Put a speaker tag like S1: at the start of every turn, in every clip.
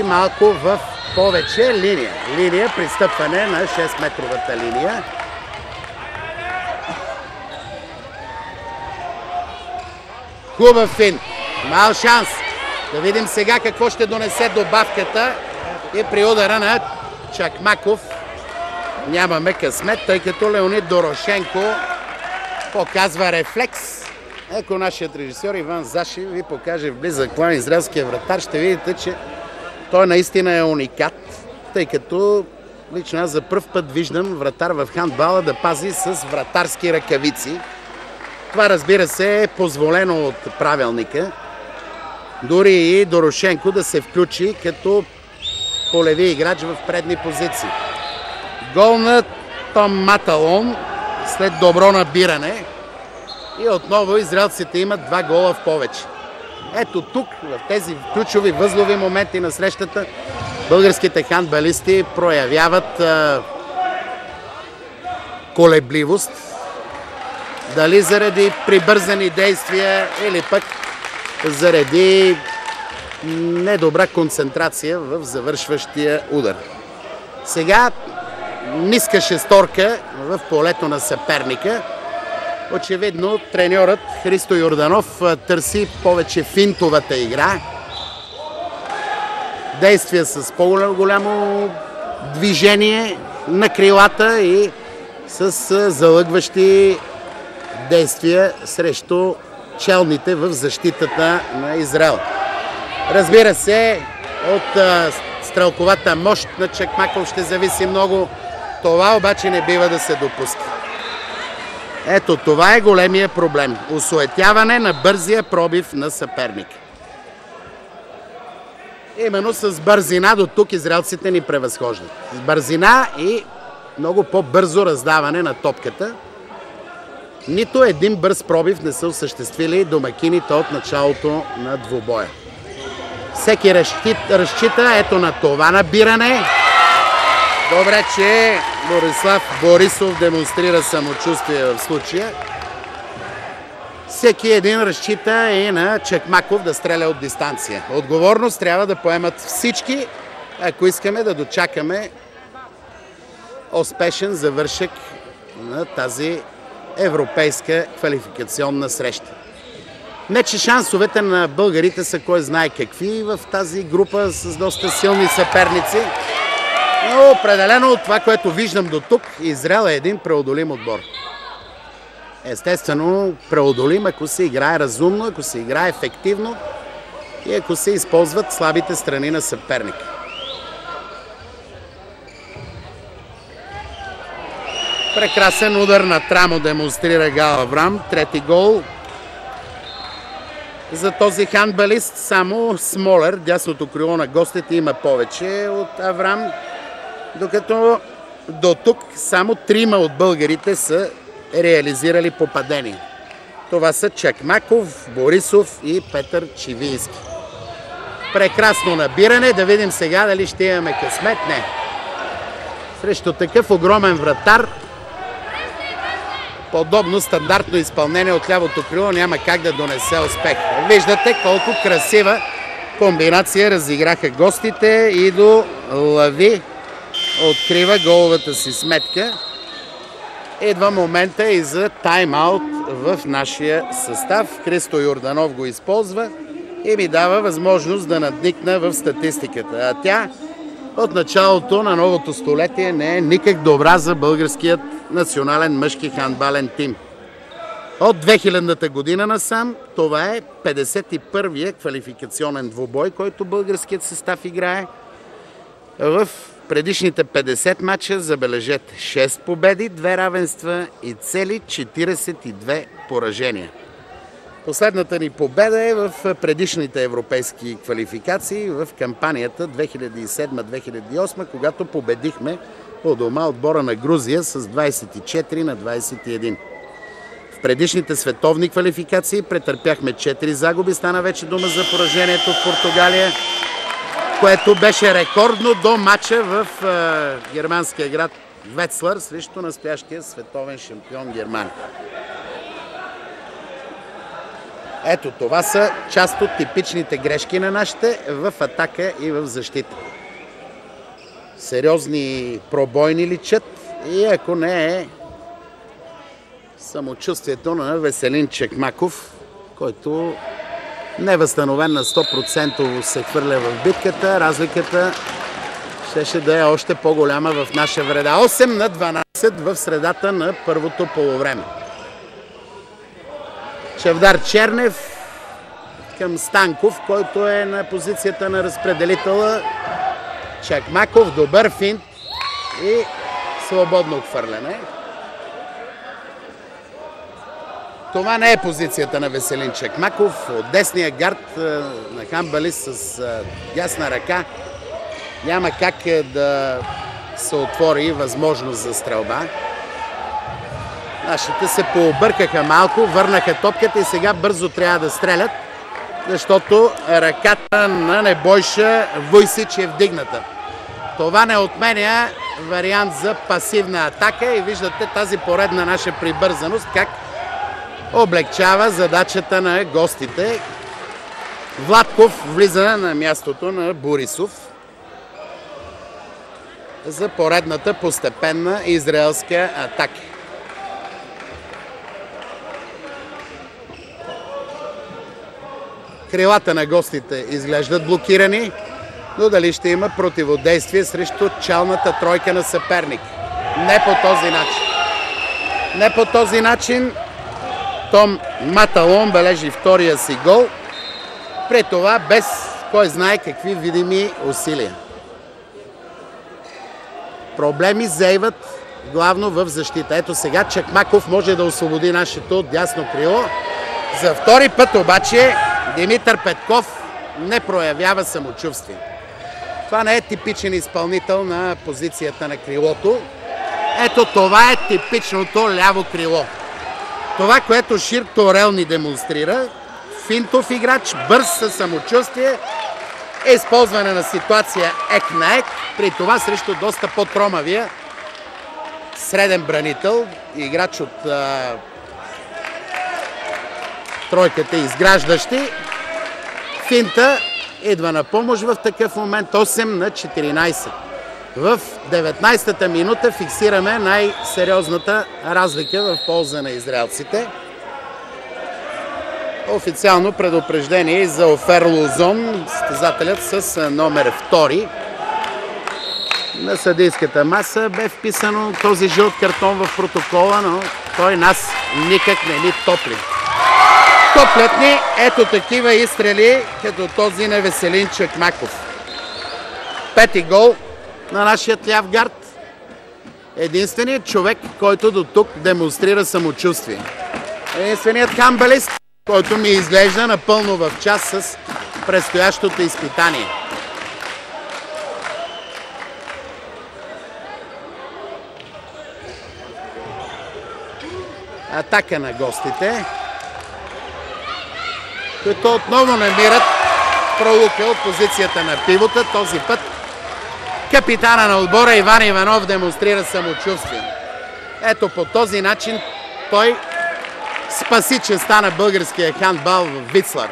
S1: Малко в повече линия. Линия, пристъпване на 6-метровата линия. Хубав финт. Мал шанс. Да видим сега какво ще донесе добавката и при удара на Чакмаков. Нямаме късмет, тъй като Леонид Дорошенко показва рефлекс. Ако нашият режисьор Иван Зашев ви покаже в близък план израелския вратар, ще видите, че той наистина е уникат, тъй като лично аз за пръв път виждам вратар в хандбала да пази с вратарски ръкавици. Това, разбира се, е позволено от правилника. Дори и Дорошенко да се включи като полеви играч в предни позиции. Гол на Том Маталон след добро набиране. И отново израелците имат 2 гола в повече. Ето тук, в тези ключови възлови моменти на срещата, българските хандбалисти проявяват колебливост. Дали заради прибързани действия или пък заради недобра концентрация в завършващия удар. Сега ниска шесторка в полето на съперника. Очевидно треньорът Христо Йорданов търси повече финтовата игра. Действия с по-голямо движение на крилата и с залъгващи действия срещу челните в защитата на Израел. Разбира се, от стрелковата мощ на Чакмаков ще зависи много. Това обаче не бива да се допуска. Ето, това е големия проблем. Осуетяване на бързия пробив на съперника. Именно с бързина до тук израелците ни превъзхождат. С бързина и много по-бързо раздаване на топката. Нито един бърз пробив не са осъществили домакините от началото на двубоя. Всеки разчита ето на това набиране. Добре, че Борислав Борисов демонстрира самочувствие в случая. Всеки един разчита и на Чакмаков да стреля от дистанция. Отговорност трябва да поемат всички, ако искаме да дочакаме успешен завършек на тази европейска квалификационна среща. Не, че шансовете на българите са кой знае какви в тази група с доста силни съперници, но определено от това, което виждам до тук, Израел е един преодолим отбор. Естествено, преодолим, ако се играе разумно, ако се играе ефективно и ако се използват слабите страни на съперника. Прекрасен удар на Трамо демонстрира Гал Аврам. Трети гол за този хандбалист. Само Смолер, дясното крило на гостите, има повече от Аврам. Докато до тук само 3 от българите са реализирали попадения. Това са Чакмаков, Борисов и Петър Чивийски. Прекрасно набиране. Да видим сега дали ще имаме късмет. Не. Срещу такъв огромен вратар, подобно стандартно изпълнение от лявото крило няма как да донесе успех. Виждате колко красива комбинация разиграха гостите. Идо Лави открива головата си сметка. Идва момента и за тайм-аут в нашия състав. Христо Йорданов го използва и ми дава възможност да надникна в статистиката. А тя от началото на новото столетие не е никак добра за българският национален мъжки хандбален тим. От 2000-та година насам това е 51-я квалификационен двубой, който българският състав играе. В предишните 50 матча, забележете, 6 победи, 2 равенства и цели 42 поражения. Последната ни победа е в предишните европейски квалификации в кампанията 2007-2008, когато победихме у дома отбора на Грузия с 24-21. В предишните световни квалификации претърпяхме 4 загуби, стана вече дума за поражението в Португалия, което беше рекордно до матча в германския град Вецлар срещу настоящия световен шампион Германия. Ето, това са част от типичните грешки на нашите в атака и в защита. Сериозни пробойни личат и ако не е самочувствието на Веселин Чакмаков, който не е възстановен на 100% се хвърля в битката, разликата щеше да е още по-голяма в наша вреда. 8-12 в средата на първото полувреме. Чавдар Чернев към Станков, който е на позицията на разпределителя. Чакмаков, добър финт и свободно хвърляне. Това не е позицията на Веселин Чакмаков. От десния гард на хандбалист с дясна ръка няма как да се отвори възможност за стрелба. Нашите се пообъркаха малко, върнаха топката и сега бързо трябва да стрелят, защото ръката на Небойша Войсич е вдигната. Това не отменя вариант за пасивна атака и виждате тази поредна наша прибързаност как облегчава задачата на гостите. Владков влиза на мястото на Борисов за поредната постепенна израелска атака. Крилата на гостите изглеждат блокирани, но дали ще има противодействие срещу челната тройка на съперник? Не по този начин. Не по този начин. Том Маталон бележи втория си гол. При това без кой знае какви видими усилия. Проблеми зейват главно в защита. Ето сега Чакмаков може да освободи нашето дясно крило. За втори път обаче Димитър Петков не проявява самочувствие. Това не е типичен изпълнител на позицията на крилото. Ето това е типичното ляво крило. Това, което Шир Торел ни демонстрира, финтов играч, бърз със самочувствие, използване на ситуация ек на ек, при това срещу доста по-тромавия среден бранител, играч от тройката изграждащи. Финта идва на помощ в такъв момент. 8-14. В 19-та минута фиксираме най-сериозната разлика в полза на израелците. Официално предупреждение за Офер Лозон, състезателят с номер 2. На съдийската маса бе вписано този жълт картон в протокола, но той нас никак не ни топли. Топлят ни ето такива изстрели, като този на Веселин Чакмаков. Пети гол на нашия ляв гард. Единственият човек, който до тук демонстрира самочувствие. Единственият хандбалист, който ми изглежда напълно в час с предстоящото изпитание. Атака на гостите, които отново намират пролука от позицията на пивота. Този път капитана на отбора Иван Иванов демонстрира самочувствие. Ето по този начин той спаси честа на българския хандбал в Вицлар.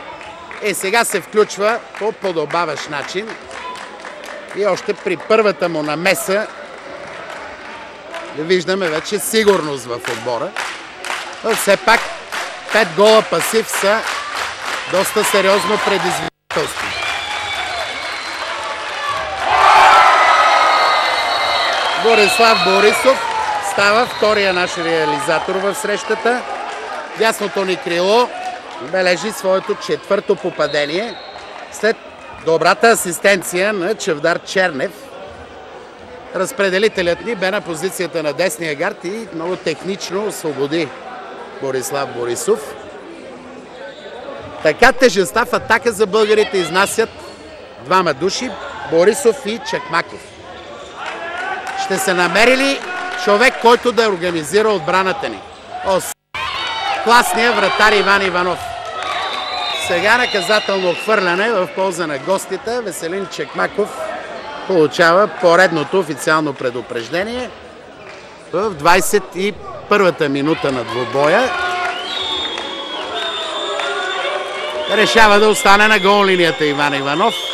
S1: И сега се включва по подобаващ начин. И още при първата му намеса виждаме вече сигурност в отбора. Но все пак 5 гола пасив са доста сериозно предизвикателство. Борислав Борисов става втория наш реализатор в срещата. Дясното ни крило бележи своето четвърто попадение след добрата асистенция на Чавдар Чернев. Разпределителят ни бе на позицията на десния гард и много технично освободи Борислав Борисов. Така тежестта в атака за българите изнасят двама души, Борисов и Чакмаков. Ще се намери ли човек, който да организира отбраната ни? Класният вратар Иван Иванов. Сега наказателно хвърляне в полза на гостите. Веселин Чакмаков получава поредното официално предупреждение в 21-та минута на двубоя. Решава да остане на гол линията Иван Иванов.